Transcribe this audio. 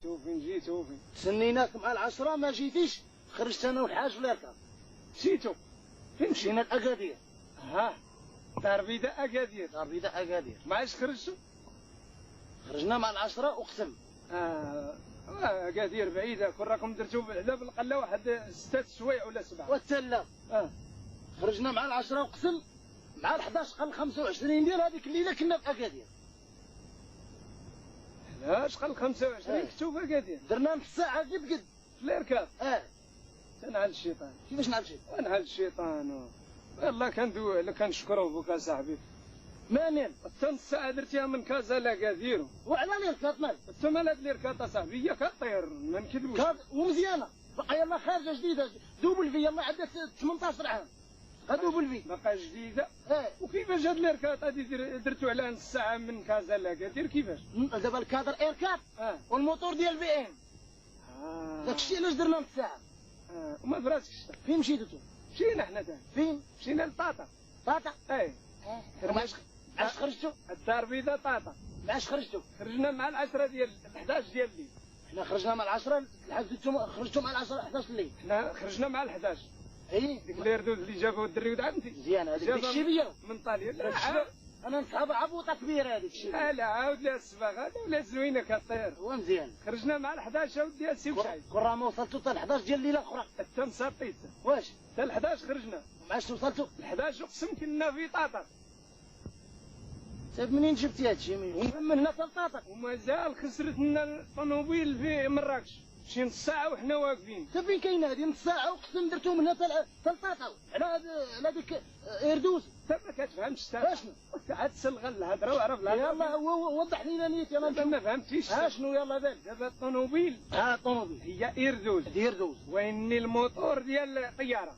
فين جيتو فين؟ تسنيناك مع العشرة ما جيتيش، خرجت انا والحاج في الاركان. مشيتو فين مشينا لاكادير. ها دار بيضاء اكادير. دار بيضاء اكادير. ما عادش خرجتو؟ خرجنا مع العشرة اقسم. اكادير بعيدة، كون راكم درتو على بالقلة واحد 6 سوايع ولا 7. والتلا. خرجنا مع العشرة اقسم، مع ال11 قال 25 ديال هذيك الليلة كنا في اكادير. علاش قال 25 كنتو في اكادير؟ درنا نص ساعة قد قد. في الاركاب؟ تنعل الشيطان. كيفاش نعل الشيطان؟ تنعل الشيطان. والله كنشكرو بوك اصاحبي. مانين؟ حتى نص ساعة درتيها من كازا لاكادير. وعلى الاركات مال؟ حتى مال هاد الاركات اصاحبي هي كطير ما نكذبوش. ومزيانة. بقى يلا خارجة جديدة دوبل في، يلا عندها 18 عام. دوبل في. بقى جديدة؟ وكيفاش هاد الاركات هادي درتو على نص ساعة من كازا لاكادير كيفاش؟ دابا الكادر ايركات والموتور ديال بي ام. داكشي علاش درنا نص ساعة. وما فراسكش. فين مشيتو انتو؟ مشينا حنا تاني. فين؟ مشينا لطاطا. طاطا؟ علاش خرجتو؟ الدار بيضاء طاطا. علاش خرجتو؟ خرجنا مع العشرة ديال 11 ديال الليل. حنا خرجنا مع العشرة، خرجتو مع العشرة 11 الليل. حنا خرجنا مع 11. ديك اليردود اللي جابوه الدري ود عمتي. مزيان هذيك الشيبيه من طاليان. لا انا نصحابها عبوطه كبيره هذيك الشيبيه. لا عاود لها الصباغه ولا زوينه كطير. هو مزيان. خرجنا مع 11 ديال سي وشعيب. كون راه ما وصلتو حتى 11 ديال الليله الاخرى. حتى مسطيت. واش؟ حتى 11 خرجنا. معاش وصلتو؟ 11 اقسم كنا في طاطا. طيب منين جبتي هادشي؟ من هنا حتى لطاطا. ومازال خسرت لنا الطوموبيل في مراكش. شي نص ساعة وحنا واقفين. حتى فين كاينه هذه نص ساعة اقسم درتو من هنا حتى لطاطا على ديك ايردوس. انت ما كتفهمش شنو؟ عاد تسلغ الهضرة وعرف الهضرة. يلا وضح لينا نيتي انا ما فهمتيش. شنو يلا بان؟ دابا الطوموبيل. الطوموبيل هي ايردوس. ايردوس. واني الموتور ديال الطيارة.